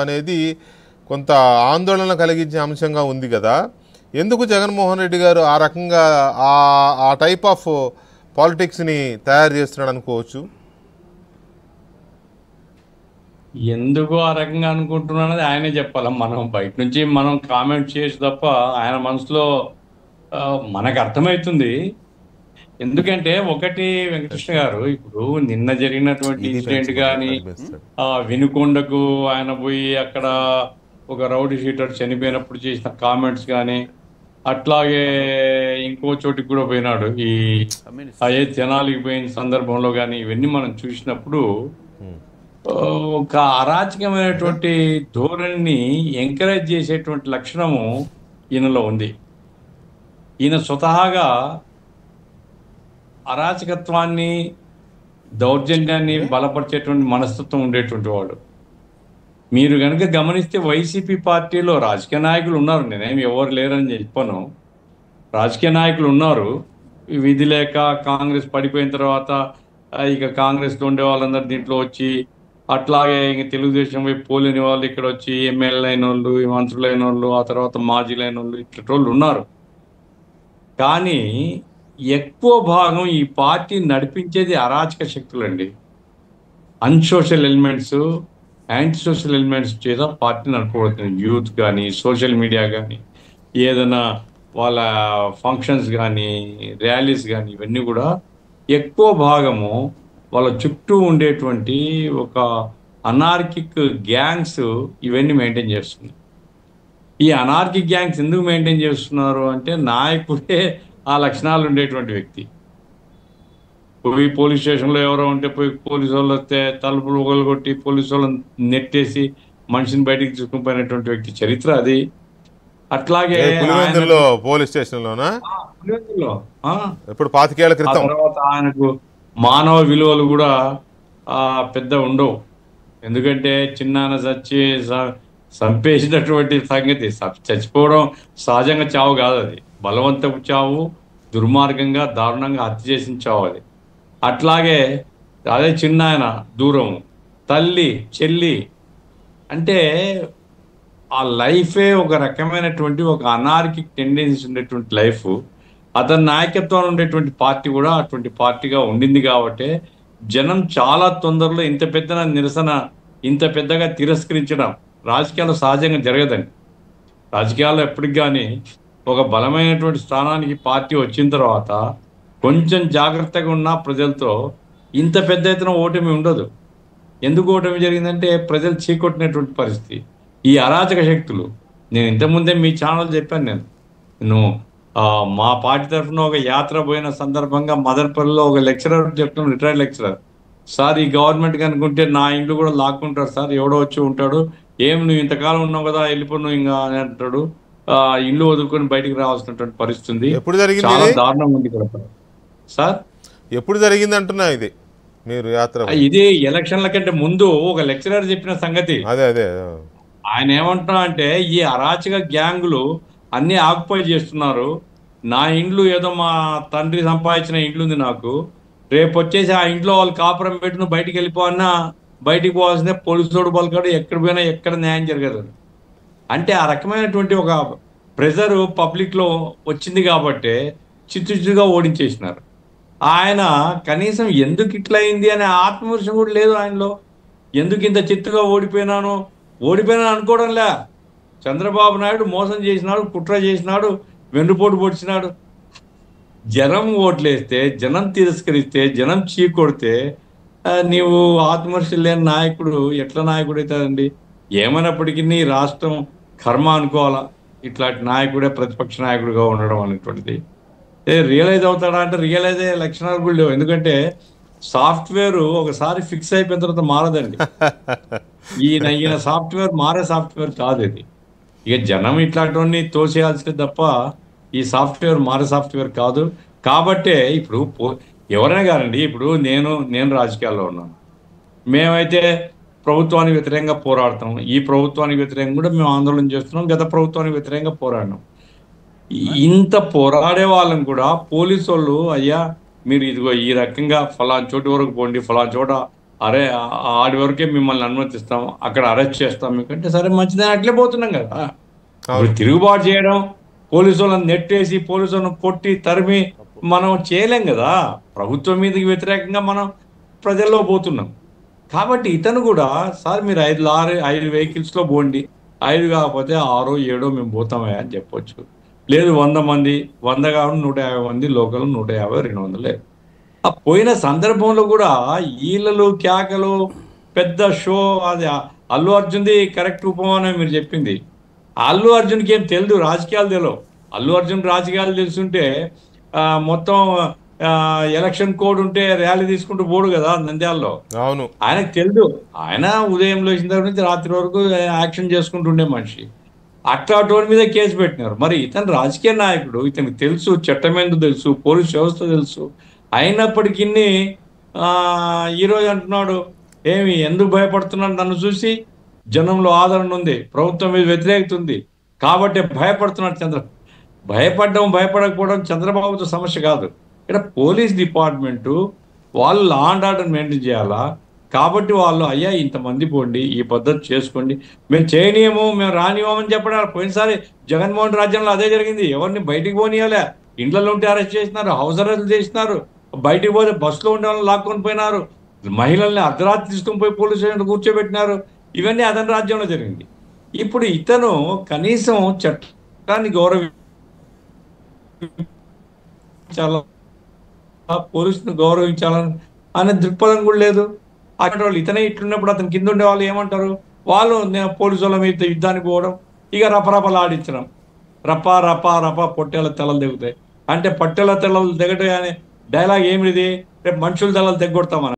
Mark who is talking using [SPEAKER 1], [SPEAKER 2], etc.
[SPEAKER 1] అనేది కొంత ఆందోళన కలిగించే అంశంగా ఉంది కదా. ఎందుకు జగన్మోహన్ రెడ్డి గారు ఆ రకంగా ఆ టైప్ ఆఫ్ పాలిటిక్స్ని తయారు చేస్తున్నాడు అనుకోవచ్చు?
[SPEAKER 2] ఎందుకు ఆ రకంగా అనుకుంటున్నానది ఆయనే చెప్పాలి. మనం బయట నుంచి మనం కామెంట్ చేసి తప్ప ఆయన మనసులో మనకు అర్థమవుతుంది. ఎందుకంటే ఒకటి వెంకటకృష్ణ గారు, ఇప్పుడు నిన్న జరిగినటువంటి
[SPEAKER 1] ఇది
[SPEAKER 2] ఇన్సిడెంట్
[SPEAKER 1] పెంచమన్నాడు,
[SPEAKER 2] కానీ
[SPEAKER 1] అది పెంచుతాడు.
[SPEAKER 2] వినుకొండకు ఆయన పోయి అక్కడ ఒక రౌడీ షీటర్ చనిపోయినప్పుడు చేసిన కామెంట్స్ కానీ, అట్లాగే ఇంకో చోటికి కూడా పోయినాడు ఈ ఏ జనాలకి పోయిన సందర్భంలో కానీ, ఇవన్నీ మనం చూసినప్పుడు ఆ, ఒక అరాచకమైనటువంటి ధోరణిని ఎంకరేజ్ చేసేటువంటి లక్షణము ఈయనలో ఉంది. ఈయన స్వతహాగా అరాచకత్వాన్ని, దౌర్జన్యాన్ని బలపరిచేటువంటి మనస్తత్వం ఉండేటువంటి వాడు. మీరు కనుక గమనిస్తే వైసీపీ పార్టీలో రాజకీయ నాయకులు ఉన్నారు, నేనేమి ఎవరు లేరని చెప్పాను, రాజకీయ నాయకులు ఉన్నారు. విధి లేక కాంగ్రెస్ పడిపోయిన తర్వాత ఇక కాంగ్రెస్లో ఉండే వాళ్ళందరూ దీంట్లో వచ్చి, అట్లాగే ఇంక తెలుగుదేశం వైపు పోలేని వాళ్ళు ఇక్కడ వచ్చి ఎమ్మెల్యే అయిన వాళ్ళు, మంత్రులైన వాళ్ళు, ఆ తర్వాత మాజీలైన వాళ్ళు, ఇట్లా వాళ్ళు ఉన్నారు. కానీ ఎక్కువ భాగం ఈ పార్టీ నడిపించేది అరాచక శక్తులండి. Unsocial elements, anti social elements చేత పార్టీ నడపబడుతుంది. యూత్ కానీ, సోషల్ మీడియా కానీ, ఏదైనా వాళ్ళ ఫంక్షన్స్ కానీ, ర్యాలీస్ కానీ, ఇవన్నీ కూడా ఎక్కువ భాగము వాళ్ళ చుట్టూ ఉండేటువంటి ఒక అనార్కిక్ గ్యాంగ్స్ ఇవన్నీ మెయింటైన్ చేస్తుంది. ఈ అనార్కిక్ గ్యాంగ్స్ ఎందుకు మెయింటైన్ చేస్తున్నారు అంటే, నాయకుడే ఆ లక్షణాలు ఉండేటువంటి వ్యక్తి. పోయి పోలీస్ స్టేషన్లో ఎవరో ఉంటే పోయి పోలీసు వాళ్ళు వస్తే తలుపులు కొట్టి పోలీసు వాళ్ళని నెట్టేసి మనిషిని బయటికి తీసుకుని పోయినటువంటి వ్యక్తి చరిత్ర అది. అట్లాగే
[SPEAKER 1] పులివెందుల్లో పోలీస్ స్టేషన్లోనా?
[SPEAKER 2] పులివెందుల్లో
[SPEAKER 1] ఇప్పుడు 25 ఏళ్ల క్రితం.
[SPEAKER 2] తర్వాత ఆయనకు మానవ విలువలు కూడా పెద్ద ఉండవు. ఎందుకంటే చిన్నాన చంపేసినటువంటి సంగతి, చచ్చిపోవడం సహజంగా చావు కాదు, అది బలవంతపు చావు, దుర్మార్గంగా దారుణంగా హత్య చేసిన చావు అది. అట్లాగే అదే చిన్నాయన దూరం, తల్లి చెల్లి, అంటే ఆ లైఫే ఒక రకమైనటువంటి ఒక అనార్కిక్ టెండెన్సీ ఉండేటువంటి లైఫ్. అతని నాయకత్వం ఉండేటువంటి పార్టీ కూడా అటువంటి పార్టీగా ఉండింది కాబట్టి జనం చాలా తొందరలో ఇంత పెద్ద నిరసన, ఇంత పెద్దగా తిరస్కరించడం రాజకీయాల్లో సహజంగా జరగదండి. రాజకీయాల్లో ఎప్పటికి కానీ ఒక బలమైనటువంటి స్థానానికి పార్టీ వచ్చిన తర్వాత కొంచెం జాగ్రత్తగా ఉన్న ప్రజలతో ఇంత పెద్ద ఎత్తున ఓటమి ఉండదు. ఎందుకు ఓటమి జరిగిందంటే ప్రజలు చీకొట్టినటువంటి పరిస్థితి. ఈ అరాచక శక్తులు, నేను ఇంతకుముందే మీ ఛానల్ చెప్పాను, నేను మా పార్టీ తరఫున ఒక యాత్ర పోయిన సందర్భంగా మదర్పల్లిలో ఒక లెక్చరర్ చెప్తున్నాను, రిటైర్డ్ లెక్చరర్, సార్ ఈ గవర్నమెంట్ అనుకుంటే నా ఇంట్లో కూడా లాక్కుంటారు సార్, ఎవడో వచ్చి ఉంటాడు, ఏం నువ్వు ఇంతకాలం ఉన్నావు కదా వెళ్ళిపో నువ్వు ఇంకా అని అంటాడు. ఇల్లు వదులుకొని బయటికి రావాల్సినటువంటి పరిస్థితి
[SPEAKER 1] ఎప్పుడు జరిగింది?
[SPEAKER 2] చాలా దారుణంగా ఉంది ఇక్కడ సార్.
[SPEAKER 1] ఎప్పుడు జరిగింది అంటున్నా ఇది మీరు యాత్ర?
[SPEAKER 2] ఇది ఎలక్షన్ల కంటే ముందు ఒక లెక్చరర్ చెప్పిన సంగతి.
[SPEAKER 1] అదే అదే
[SPEAKER 2] ఆయన ఏమంటున్నా అంటే, ఈ అరాచక గ్యాంగులు అన్నీ ఆక్యుపై చేస్తున్నారు, నా ఇండ్లు ఏదో మా తండ్రి సంపాదించిన ఇండ్లు ఉంది నాకు, రేపు వచ్చేసి ఆ ఇంట్లో వాళ్ళు కాపురం పెట్టి నువ్వు బయటికి వెళ్ళిపోవన్నా బయటికి పోవాల్సిందే, పోలీసుడు పలకాడు, ఎక్కడ పోయినా ఎక్కడ న్యాయం జరగదు. అంటే ఆ రకమైనటువంటి ఒక ప్రెజర్ పబ్లిక్లో వచ్చింది కాబట్టి చిత్తుగా ఓడించేసినారు. ఆయన కనీసం ఎందుకు ఇట్లా అయింది అనే ఆత్మవిమర్శం కూడా లేదు ఆయనలో. ఎందుకు ఇంత చిత్తుగా ఓడిపోయినాను అనుకోవడంలే. చంద్రబాబు నాయుడు మోసం చేసినాడు, కుట్ర చేసినాడు, వెన్నుపోటు పొడిచినాడు. జనం ఓట్లేస్తే, జనం తిరస్కరిస్తే, జనం చీకొడితే నీవు ఆత్మవిమర్శ లేని నాయకుడు ఎట్లా నాయకుడు అవుతాడండి? ఏమైనప్పటికీ రాష్ట్రం కర్మ అనుకోవాలా ఇట్లాంటి నాయకుడే ప్రతిపక్ష నాయకుడిగా ఉండడం అనేటువంటిది. రియలైజ్ అవుతాడా అంటే రియలైజ్ అయ్యే లక్షణాలు కూడా లేవు. ఎందుకంటే సాఫ్ట్వేర్ ఒకసారి ఫిక్స్ అయిపోయిన తర్వాత మారదండి. ఈయన సాఫ్ట్వేర్ మారే సాఫ్ట్వేర్ కాదు ఇది. ఇక జనం ఇట్లాంటివన్నీ తోసేయాల్సిందే తప్ప ఈ సాఫ్ట్వేర్ మారే సాఫ్ట్వేర్ కాదు. కాబట్టే ఇప్పుడు ఎవరైనా కానండి, ఇప్పుడు నేను రాజకీయాల్లో ఉన్నాను, మేమైతే ప్రభుత్వానికి వ్యతిరేకంగా పోరాడతాం, ఈ ప్రభుత్వానికి వ్యతిరేకంగా కూడా మేము ఆందోళన చేస్తున్నాం, గత ప్రభుత్వానికి వ్యతిరేకంగా పోరాడినాం. ఇంత పోరాడే వాళ్ళని కూడా పోలీసు వాళ్ళు, అయ్యా మీరు ఇదిగో ఈ రకంగా ఫలానా చోటు వరకు పోండి, ఫలానా చోట అరే ఆడి వరకే మిమ్మల్ని అనుమతిస్తాం, అక్కడ అరెస్ట్ చేస్తాం మీకంటే సరే మంచిదని అట్లే పోతున్నాం కదా. ఇప్పుడు
[SPEAKER 1] అవును.
[SPEAKER 2] తిరుగుబాటు చేయడం, పోలీసు వాళ్ళని నెట్టేసి పోలీసు వాళ్ళని కొట్టి తరిమి మనం చేయలేం కదా. ప్రభుత్వం మీదకి వ్యతిరేకంగా మనం ప్రజల్లో పోతున్నాం. కాబట్టి ఇతను కూడా సార్ మీరు 5 వెహికల్స్లో పోండి, 5 కాకపోతే 6 7 మేము పోతామే అని చెప్పొచ్చు. లేదు 100 మంది, 100 కాకుండా 150 మంది, లోకల్ 150 200. ఆ పోయిన సందర్భంలో కూడా ఈలలు కేకలు పెద్ద షో. అది అల్లు అర్జున్ది కరెక్ట్ ఉపమానం మీరు చెప్పింది. అల్లు అర్జున్కి ఏం తెలియదు, రాజకీయాలు తెలియవు. అల్లు అర్జున్ రాజకీయాలు తెలుసుంటే మొత్తం ఎలక్షన్ కోడ్ ఉంటే ర్యాలీ తీసుకుంటూ పోడు కదా నంద్యాలలో.
[SPEAKER 1] అవును.
[SPEAKER 2] ఆయనకు తెలుసు. ఆయన ఉదయం లేచిన దగ్గర నుంచి రాత్రి వరకు యాక్షన్ చేసుకుంటుండే మనిషి. అట్లాంటి మీద కేసు పెట్టినారు. మరి ఇతను రాజకీయ నాయకుడు, ఇతనికి తెలుసు, చట్టం ఏందో తెలుసు, పోలీస్ వ్యవస్థ తెలుసు. అయినప్పటికీ ఈరోజు అంటున్నాడు ఏమి ఎందుకు భయపడుతున్నాడు, నన్ను చూసి జనంలో ఆదరణ ఉంది, ప్రభుత్వం మీద వ్యతిరేకత ఉంది కాబట్టి భయపడుతున్నాడు. భయపడకపోవడం చంద్రబాబుతో సమస్య కాదు. ఇక్కడ పోలీస్ డిపార్ట్మెంటు వాళ్ళు లా అండ్ ఆర్డర్ మెయింటైన్ చేయాలా. కాబట్టి వాళ్ళు అయ్యా ఇంతమంది పోండి, ఈ పద్ధతి చేసుకోండి, మేము చేయనీయము, మేము రానివ్వమని చెప్పడం. పోయినసారి జగన్మోహన్ రాజ్యంలో అదే జరిగింది. ఎవరిని బయటికి పోనీయాలే, ఇండ్లలో ఉంటే అరెస్ట్ చేసినారు, హౌస్ అరెస్ట్ చేసినారు, బయటికి పోతే బస్సులో ఉండే వాళ్ళని లాక్కొని పోయినారు, మహిళల్ని అర్ధరాత్రి తీసుకొని పోయి పోలీస్ స్టేషన్ కూర్చోబెట్టినారు. ఇవన్నీ అతని రాజ్యంలో జరిగింది. ఇప్పుడు ఇతను కనీసం చట్టాన్ని గౌరవించాల, పోలీసును గౌరవించాలని అనే దృక్పథం కూడా లేదు. అక్కడ వాళ్ళు ఇతనే ఇట్లున్నప్పుడు అతని కింద ఉండే వాళ్ళు ఏమంటారు, వాళ్ళు పోలీసు వాళ్ళ మీద యుద్ధానికి పోవడం, ఇక రపరపలాడించడం, రపా రపా రపా పొట్టేల తెల్లలు దిగుతాయి అంటే. పట్టెల తెల్లలు దిగటే అనే డైలాగ్ ఏమిది, రేపు మనుషుల తెల్లలు తెగొడతామని.